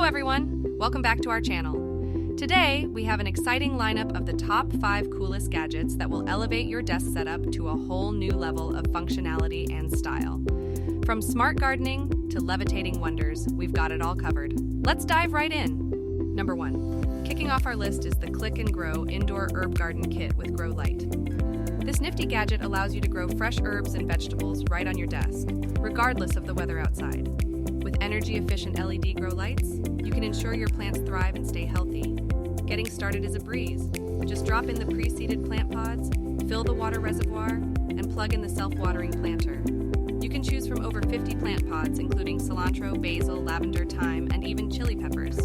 everyone, welcome back to our channel. Today, we have an exciting lineup of the top 5 coolest gadgets that will elevate your desk setup to a whole new level of functionality and style. From smart gardening to levitating wonders, we've got it all covered. Let's dive right in. Number 1. Kicking off our list is the Click and Grow Indoor Herb Garden Kit with Grow Light. This nifty gadget allows you to grow fresh herbs and vegetables right on your desk, regardless of the weather outside. With energy-efficient LED grow lights, you can ensure your plants thrive and stay healthy. Getting started is a breeze. Just drop in the pre-seeded plant pods, fill the water reservoir, and plug in the self-watering planter. You can choose from over 50 plant pods, including cilantro, basil, lavender, thyme, and even chili peppers.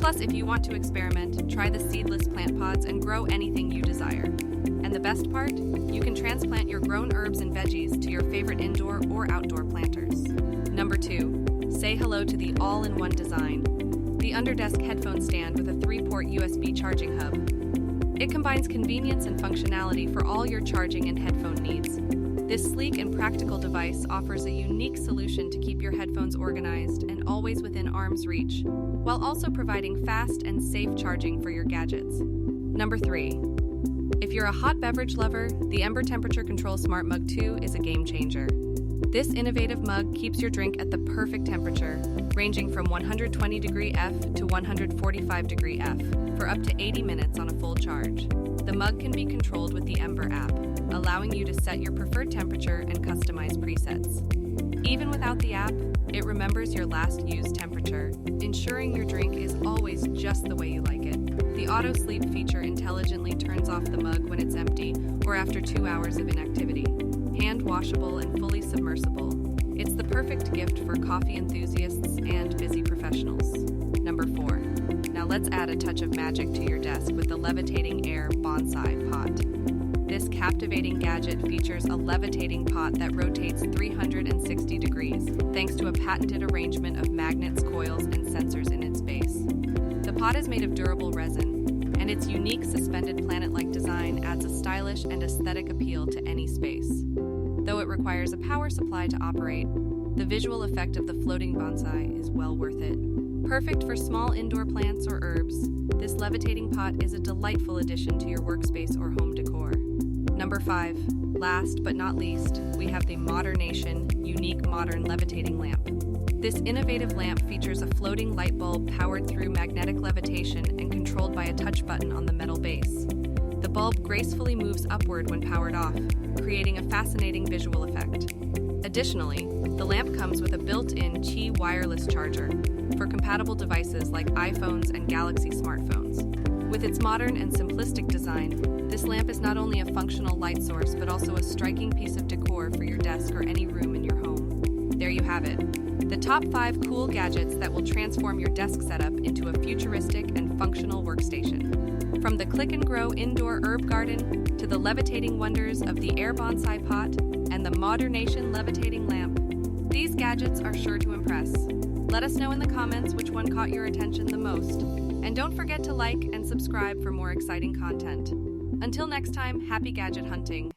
Plus, if you want to experiment, try the seedless plant pods and grow anything you desire. And the best part? You can transplant your grown herbs and veggies to your favorite indoor or outdoor planters. Number 2. Say hello to the all-in-one design. The Underdesk headphone stand with a 3-port USB charging hub. It combines convenience and functionality for all your charging and headphone needs. This sleek and practical device offers a unique solution to keep your headphones organized and always within arm's reach, while also providing fast and safe charging for your gadgets. Number 3. If you're a hot beverage lover, the Ember Temperature Control Smart Mug 2 is a game changer. This innovative mug keeps your drink at the perfect temperature, ranging from 120 degree F to 145 degree F, for up to 80 minutes on a full charge. The mug can be controlled with the Ember app, allowing you to set your preferred temperature and customize presets. Even without the app, it remembers your last used temperature, ensuring your drink is always just the way you like it. The auto sleep feature intelligently turns off the mug when it's empty or after 2 hours of inactivity. Hand washable and fully submersible, it's the perfect gift for coffee enthusiasts and busy professionals. Number 4. Now let's add a touch of magic to your desk with the Levitating Air Bonsai Pot. This captivating gadget features a levitating pot that rotates 360 degrees, thanks to a patented arrangement of magnets, coils, and sensors in its base. The pot is made of durable resin, and its unique suspended planet-like design adds a stylish and aesthetic appeal to any space. Though it requires a power supply to operate, the visual effect of the floating bonsai is well worth it. Perfect for small indoor plants or herbs, this levitating pot is a delightful addition to your workspace or home decor. Number 5. Last but not least, we have the Modernation Unique Modern Levitating Lamp. This innovative lamp features a floating light bulb powered through magnetic levitation and controlled by a touch button on the metal base. The bulb gracefully moves upward when powered off, creating a fascinating visual effect. Additionally, the lamp comes with a built-in Qi wireless charger for compatible devices like iPhones and Galaxy smartphones. With its modern and simplistic design, this lamp is not only a functional light source but also a striking piece of decor for your desk or any room in your home. There you have it, the top 5 cool gadgets that will transform your desk setup into a futuristic and functional workstation. From the Click and Grow Indoor Herb Garden to the levitating wonders of the Air Bonsai Pot and the Modernation Levitating Lamp, these gadgets are sure to impress. Let us know in the comments which one caught your attention the most. And don't forget to like and subscribe for more exciting content. Until next time, happy gadget hunting.